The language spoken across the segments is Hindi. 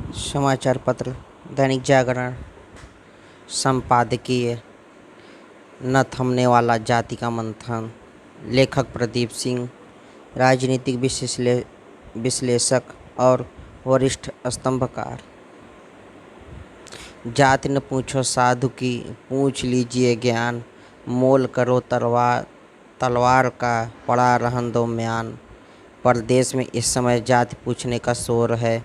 समाचार पत्र दैनिक जागरण संपादकीय न थमने वाला जाति का मंथन। लेखक प्रदीप सिंह, राजनीतिक विश्लेषक और वरिष्ठ स्तंभकार। जाति न पूछो साधु की, पूछ लीजिए ज्ञान। मोल करो तलवार का, पड़ा रहन दो म्यान। पर देश में इस समय जाति पूछने का शोर है।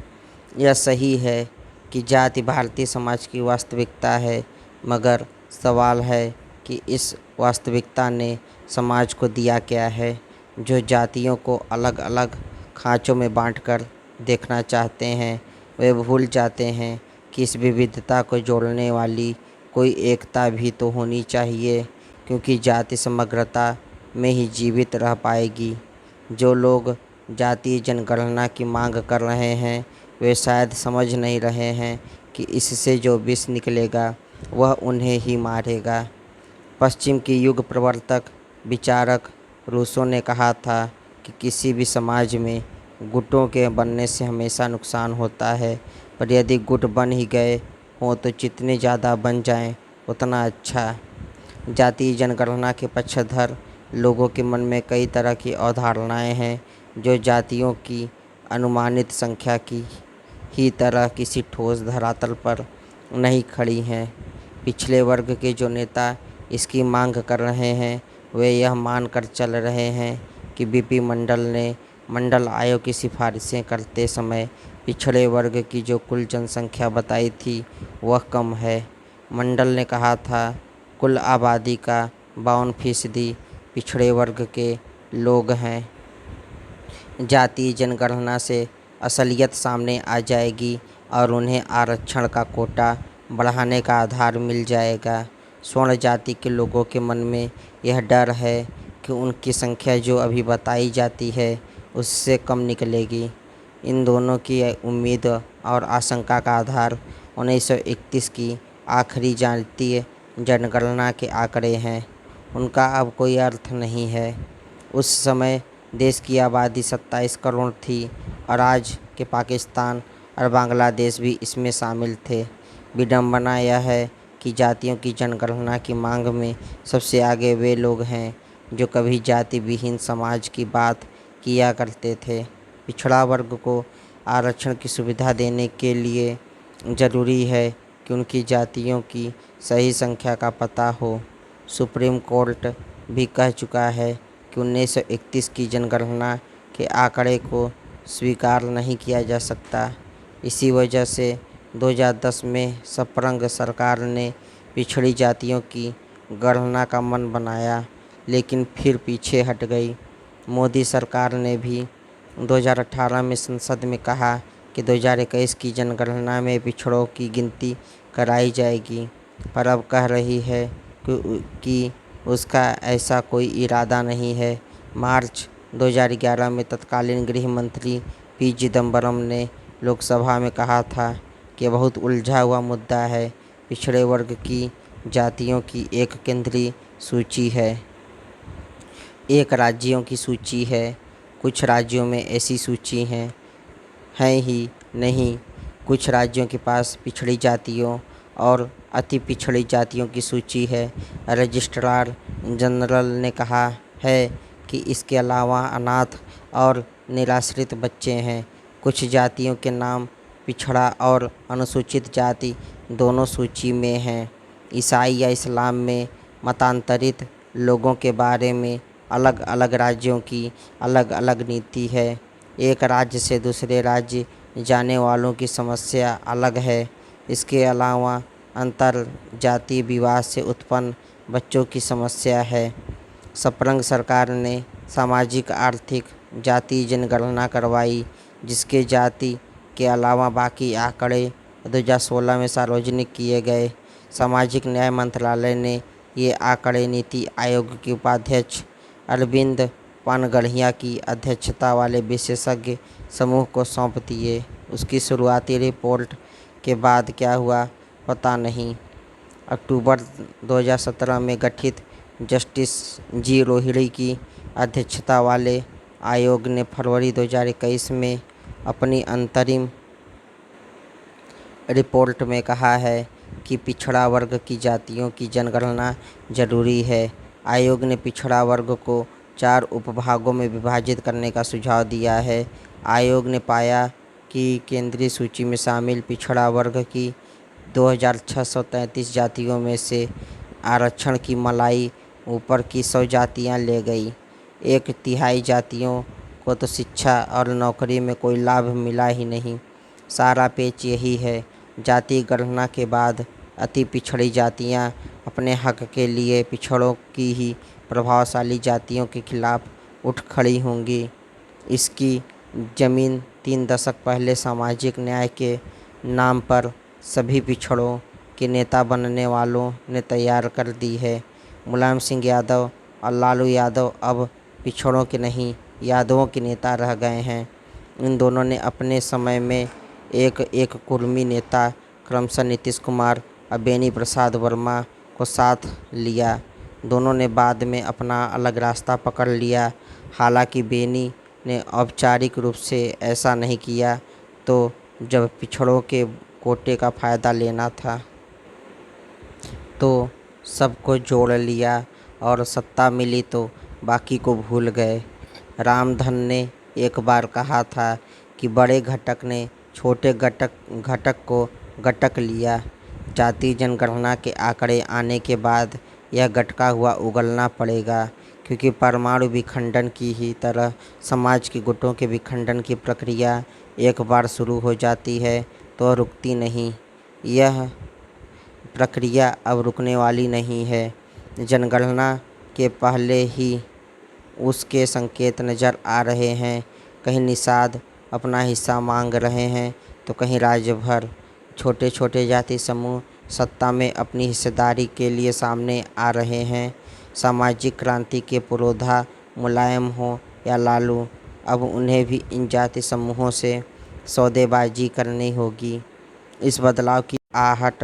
यह सही है कि जाति भारतीय समाज की वास्तविकता है, मगर सवाल है कि इस वास्तविकता ने समाज को दिया क्या है। जो जातियों को अलग अलग खाँचों में बांटकर देखना चाहते हैं, वे भूल जाते हैं कि इस विविधता को जोड़ने वाली कोई एकता भी तो होनी चाहिए, क्योंकि जाति समग्रता में ही जीवित रह पाएगी। जो लोग जातीय जनगणना की मांग कर रहे हैं, वे शायद समझ नहीं रहे हैं कि इससे जो विष निकलेगा वह उन्हें ही मारेगा। पश्चिम की युग प्रवर्तक विचारक रूसो ने कहा था कि किसी भी समाज में गुटों के बनने से हमेशा नुकसान होता है, पर यदि गुट बन ही गए हों तो जितने ज़्यादा बन जाएं उतना अच्छा। जातीय जनगणना के पक्षधर लोगों के मन में कई तरह की अवधारणाएं हैं, जो जातियों की अनुमानित संख्या की ही तरह किसी ठोस धरातल पर नहीं खड़ी हैं। पिछले वर्ग के जो नेता इसकी मांग कर रहे हैं, वे यह मानकर चल रहे हैं कि बीपी मंडल ने मंडल आयोग की सिफारिशें करते समय पिछड़े वर्ग की जो कुल जनसंख्या बताई थी वह कम है। मंडल ने कहा था कुल आबादी का 52% पिछड़े वर्ग के लोग हैं। जातीय जनगणना से असलियत सामने आ जाएगी और उन्हें आरक्षण का कोटा बढ़ाने का आधार मिल जाएगा। स्वर्ण जाति के लोगों के मन में यह डर है कि उनकी संख्या जो अभी बताई जाती है उससे कम निकलेगी। इन दोनों की उम्मीद और आशंका का आधार 1931 की आखिरी जातीय जनगणना के आंकड़े हैं। उनका अब कोई अर्थ नहीं है। उस समय देश की आबादी 27 करोड़ थी और आज के पाकिस्तान और बांग्लादेश भी इसमें शामिल थे। विडंबना यह है कि जातियों की जनगणना की मांग में सबसे आगे वे लोग हैं जो कभी जाति विहीन समाज की बात किया करते थे। पिछड़ा वर्ग को आरक्षण की सुविधा देने के लिए ज़रूरी है कि उनकी जातियों की सही संख्या का पता हो। सुप्रीम कोर्ट भी कह चुका है कि 1931 की जनगणना के आंकड़े को स्वीकार नहीं किया जा सकता। इसी वजह से 2010 में सपरंग सरकार ने पिछड़ी जातियों की गणना का मन बनाया, लेकिन फिर पीछे हट गई। मोदी सरकार ने भी 2018 में संसद में कहा कि 2021 की जनगणना में पिछड़ों की गिनती कराई जाएगी, पर अब कह रही है कि उसका ऐसा कोई इरादा नहीं है। मार्च 2011 में तत्कालीन गृह मंत्री पी चिदम्बरम ने लोकसभा में कहा था कि बहुत उलझा हुआ मुद्दा है। पिछड़े वर्ग की जातियों की एक केंद्रीय सूची है, एक राज्यों की सूची है। कुछ राज्यों में ऐसी सूची है ही नहीं। कुछ राज्यों के पास पिछड़ी जातियों और अति पिछड़ी जातियों की सूची है। रजिस्ट्रार जनरल ने कहा है कि इसके अलावा अनाथ और निराश्रित बच्चे हैं। कुछ जातियों के नाम पिछड़ा और अनुसूचित जाति दोनों सूची में हैं। ईसाई या इस्लाम में मतांतरित लोगों के बारे में अलग अलग राज्यों की अलग अलग नीति है। एक राज्य से दूसरे राज्य जाने वालों की समस्या अलग है। इसके अलावा अंतर जातीय विवाह से उत्पन्न बच्चों की समस्या है। सपरंग सरकार ने सामाजिक आर्थिक जातीय जनगणना करवाई, जिसके जाति के अलावा बाकी आंकड़े 2016 में सार्वजनिक किए गए। सामाजिक न्याय मंत्रालय ने ये आंकड़े नीति आयोग के उपाध्यक्ष अरविंद पानगढ़िया की अध्यक्षता वाले विशेषज्ञ समूह को सौंप दिए। उसकी शुरुआती रिपोर्ट के बाद क्या हुआ पता नहीं। अक्टूबर 2017 में गठित जस्टिस जी रोहिणी की अध्यक्षता वाले आयोग ने फरवरी 2021 में अपनी अंतरिम रिपोर्ट में कहा है कि पिछड़ा वर्ग की जातियों की जनगणना जरूरी है। आयोग ने पिछड़ा वर्ग को 4 उपभागों में विभाजित करने का सुझाव दिया है। आयोग ने पाया कि केंद्रीय सूची में शामिल पिछड़ा वर्ग की 2633 जातियों में से आरक्षण की मलाई ऊपर की 100 जातियां ले गई। 1/3 जातियों को तो शिक्षा और नौकरी में कोई लाभ मिला ही नहीं। सारा पेच यही है, जाति गणना के बाद अति पिछड़ी जातियां अपने हक के लिए पिछड़ों की ही प्रभावशाली जातियों के खिलाफ उठ खड़ी होंगी। इसकी जमीन 3 दशक पहले सामाजिक न्याय के नाम पर सभी पिछड़ों के नेता बनने वालों ने तैयार कर दी है। मुलायम सिंह यादव और लालू यादव अब पिछड़ों के नहीं, यादवों के नेता रह गए हैं। इन दोनों ने अपने समय में एक एक कुर्मी नेता क्रमशः नीतीश कुमार और बेनी प्रसाद वर्मा को साथ लिया। दोनों ने बाद में अपना अलग रास्ता पकड़ लिया। हालांकि बेनी ने औपचारिक रूप से ऐसा नहीं किया, तो जब पिछड़ों के कोटे का फ़ायदा लेना था तो सबको जोड़ लिया और सत्ता मिली तो बाकी को भूल गए। रामधन ने एक बार कहा था कि बड़े घटक ने छोटे घटक को गटक लिया। जाति जनगणना के आंकड़े आने के बाद यह गटका हुआ उगलना पड़ेगा, क्योंकि परमाणु विखंडन की ही तरह समाज के गुटों के विखंडन की प्रक्रिया एक बार शुरू हो जाती है तो रुकती नहीं। यह प्रक्रिया अब रुकने वाली नहीं है। जनगणना के पहले ही उसके संकेत नज़र आ रहे हैं। कहीं निषाद अपना हिस्सा मांग रहे हैं तो कहीं राज्य भर छोटे छोटे जाति समूह सत्ता में अपनी हिस्सेदारी के लिए सामने आ रहे हैं। सामाजिक क्रांति के पुरोधा मुलायम हो या लालू, अब उन्हें भी इन जाति समूहों से सौदेबाजी करनी होगी। इस बदलाव की आहट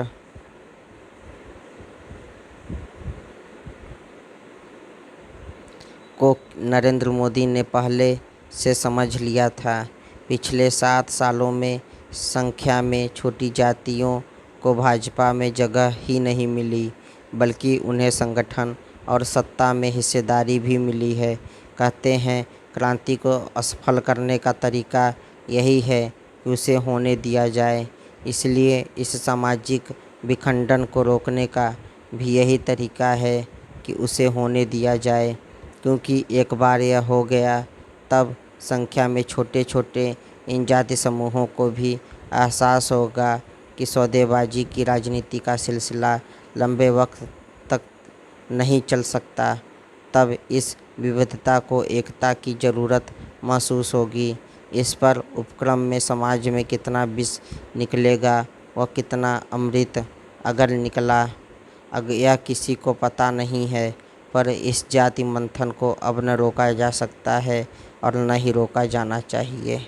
को नरेंद्र मोदी ने पहले से समझ लिया था। पिछले 7 सालों में संख्या में छोटी जातियों को भाजपा में जगह ही नहीं मिली, बल्कि उन्हें संगठन और सत्ता में हिस्सेदारी भी मिली है। कहते हैं, क्रांति को असफल करने का तरीका यही है कि उसे होने दिया जाए। इसलिए इस सामाजिक विखंडन को रोकने का भी यही तरीका है कि उसे होने दिया जाए, क्योंकि एक बार यह हो गया तब संख्या में छोटे छोटे इन जाति समूहों को भी एहसास होगा कि सौदेबाजी की राजनीति का सिलसिला लंबे वक्त तक नहीं चल सकता। तब इस विविधता को एकता की ज़रूरत महसूस होगी। इस पर उपक्रम में समाज में कितना विष निकलेगा व कितना अमृत अगर निकला, यह किसी को पता नहीं है। पर इस जाति मंथन को अब न रोका जा सकता है और न ही रोका जाना चाहिए।